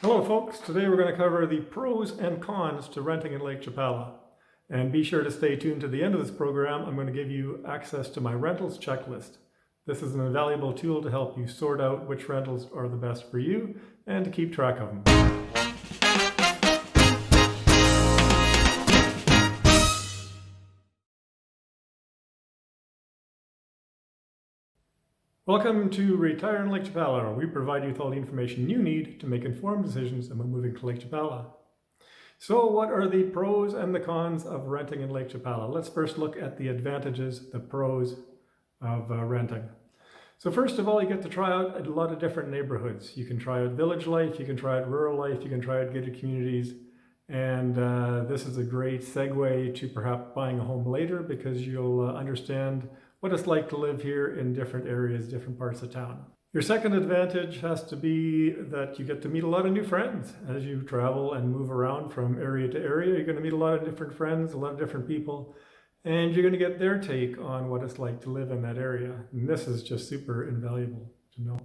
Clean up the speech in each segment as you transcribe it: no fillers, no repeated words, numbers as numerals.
Hello folks, today we're going to cover the pros and cons to renting in Lake Chapala. And be sure to stay tuned to the end of this program. I'm going to give you access to my rentals checklist. This is an invaluable tool to help you sort out which rentals are the best for you and to keep track of them. Welcome to Retire in Lake Chapala, where we provide you with all the information you need to make informed decisions about moving to Lake Chapala. So what are the pros and the cons of renting in Lake Chapala? Let's first look at the advantages, the pros of renting. So first of all, you get to try out a lot of different neighborhoods. You can try out village life, you can try out rural life, you can try out gated communities. And this is a great segue to perhaps buying a home later, because you'll understand what it's like to live here in different areas, different parts of town. Your second advantage has to be that you get to meet a lot of new friends. As you travel and move around from area to area, you're going to meet a lot of different friends, a lot of different people, and you're going to get their take on what it's like to live in that area. And this is just super invaluable to know.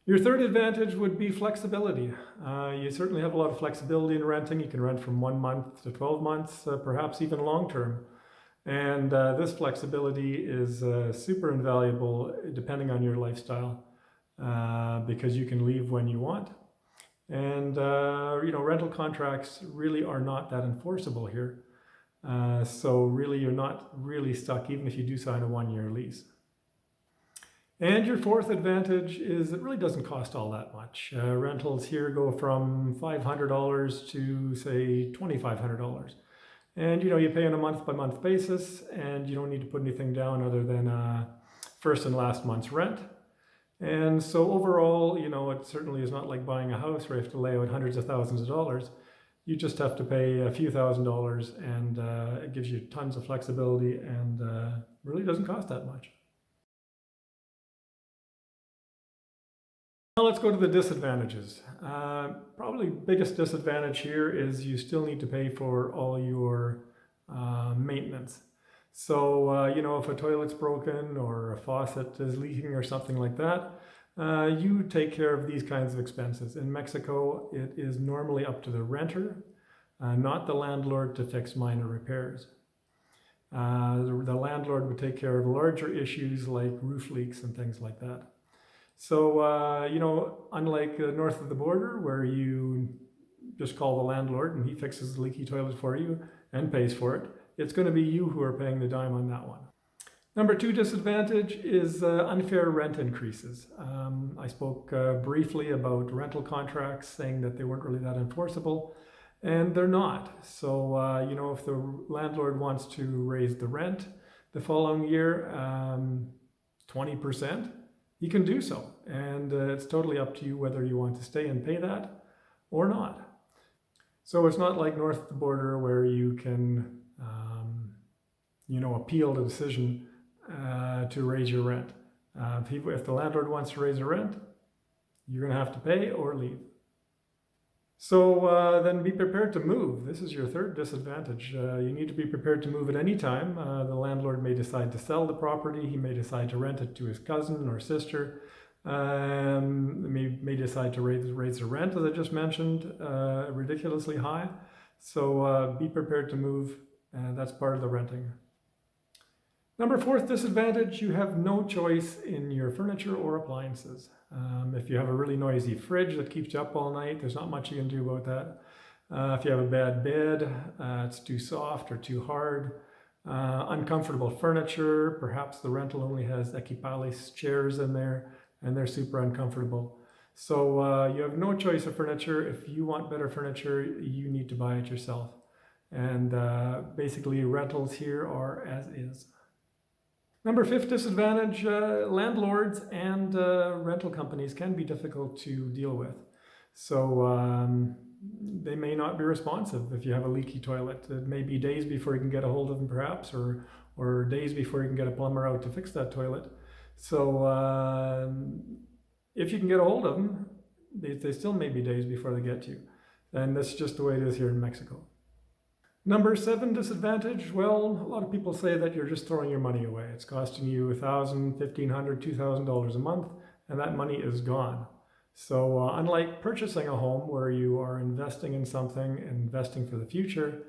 Your third advantage would be flexibility. You certainly have a lot of flexibility in renting. You can rent from 1 month to 12 months, perhaps even long term. And this flexibility is super invaluable depending on your lifestyle, because you can leave when you want. And rental contracts really are not that enforceable here. So really you're not really stuck even if you do sign a 1-year lease. And your fourth advantage is it really doesn't cost all that much. Rentals here go from $500 to say $2,500. And you pay on a month-by-month basis, and you don't need to put anything down other than first and last month's rent. And so overall, it certainly is not like buying a house where you have to lay out hundreds of thousands of dollars. You just have to pay a few $1,000s, and it gives you tons of flexibility, and really doesn't cost that much. Now let's go to the disadvantages. Probably biggest disadvantage here is you still need to pay for all your maintenance. So, if a toilet's broken or a faucet is leaking or something like that, you take care of these kinds of expenses. In Mexico, it is normally up to the renter, not the landlord, to fix minor repairs. The landlord would take care of larger issues like roof leaks and things like that. So, unlike north of the border, where you just call the landlord and he fixes the leaky toilet for you and pays for it, it's going to be you who are paying the dime on that one. Number 2 disadvantage is unfair rent increases. I spoke briefly about rental contracts, saying that they weren't really that enforceable, and they're not. So, if the landlord wants to raise the rent the following year 20%, you can do so, and it's totally up to you whether you want to stay and pay that or not. So it's not like north of the border where you can, appeal the decision to raise your rent. If the landlord wants to raise the rent, you're going to have to pay or leave. So then be prepared to move. This is your third disadvantage. You need to be prepared to move at any time. The landlord may decide to sell the property. He may decide to rent it to his cousin or sister. May decide to raise the rent, as I just mentioned, ridiculously high. So be prepared to move. That's part of the renting. Number 4th disadvantage, you have no choice in your furniture or appliances. If you have a really noisy fridge that keeps you up all night, there's not much you can do about that. If you have a bad bed, it's too soft or too hard, uncomfortable furniture, perhaps the rental only has equipalis chairs in there, and they're super uncomfortable. So you have no choice of furniture. If you want better furniture, you need to buy it yourself. And basically rentals here are as is. Number 5th disadvantage, landlords and rental companies can be difficult to deal with. So they may not be responsive if you have a leaky toilet. It may be days before you can get a hold of them perhaps, or days before you can get a plumber out to fix that toilet. So if you can get a hold of them, they still may be days before they get to you. And that's just the way it is here in Mexico. Number 7 disadvantage, well, a lot of people say that you're just throwing your money away. It's costing you $1,000, $1,500, $2,000 a month, and that money is gone. So unlike purchasing a home where you are investing in something, investing for the future,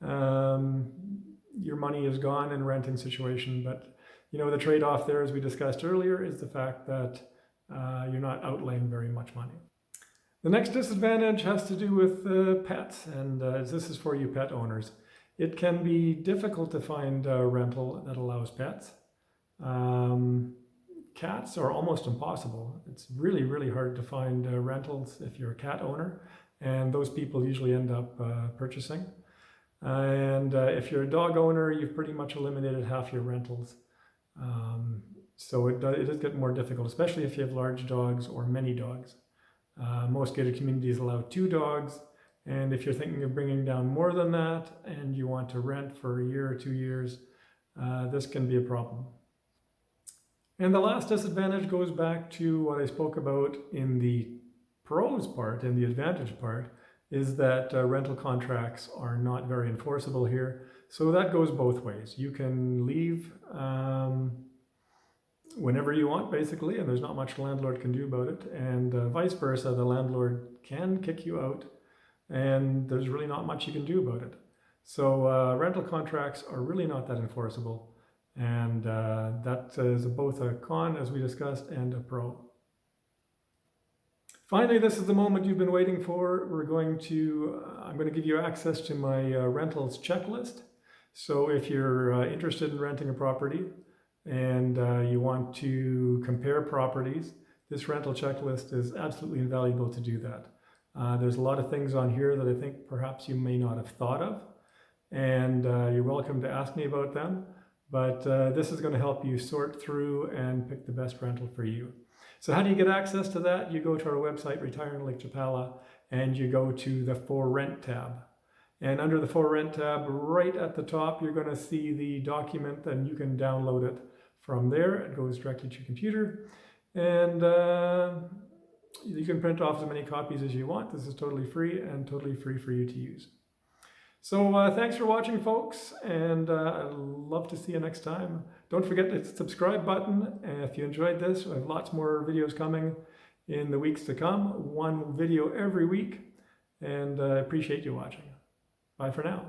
your money is gone in a renting situation. But the trade-off there, as we discussed earlier, is the fact that you're not outlaying very much money. The next disadvantage has to do with pets, and this is for you pet owners. It can be difficult to find a rental that allows pets. Cats are almost impossible. It's really, really hard to find rentals if you're a cat owner, and those people usually end up purchasing. And if you're a dog owner, you've pretty much eliminated half your rentals. So it does get more difficult, especially if you have large dogs or many dogs. Most gated communities allow 2 dogs, and if you're thinking of bringing down more than that and you want to rent for a year or 2 years, this can be a problem. And the last disadvantage goes back to what I spoke about in the pros part, in the advantage part, is that rental contracts are not very enforceable here. So that goes both ways. You can leave whenever you want, basically, and there's not much the landlord can do about it. And vice versa, the landlord can kick you out, and there's really not much you can do about it. So rental contracts are really not that enforceable. And that is both a con, as we discussed, and a pro. Finally, this is the moment you've been waiting for. I'm going to give you access to my rentals checklist. So if you're interested in renting a property and you want to compare properties, this rental checklist is absolutely invaluable to do that. There's a lot of things on here that I think perhaps you may not have thought of, and you're welcome to ask me about them. But this is going to help you sort through and pick the best rental for you. So how do you get access to that? You go to our website, Retiring Lake Chapala, and you go to the For Rent tab. And under the For Rent tab, right at the top, you're going to see the document, and you can download it from there. It goes directly to your computer. And you can print off as many copies as you want. This is totally free and totally free for you to use. So thanks for watching, folks, and I'd love to see you next time. Don't forget to hit the subscribe button, and if you enjoyed this, I have lots more videos coming in the weeks to come. 1 video every week, and I appreciate you watching. Bye for now.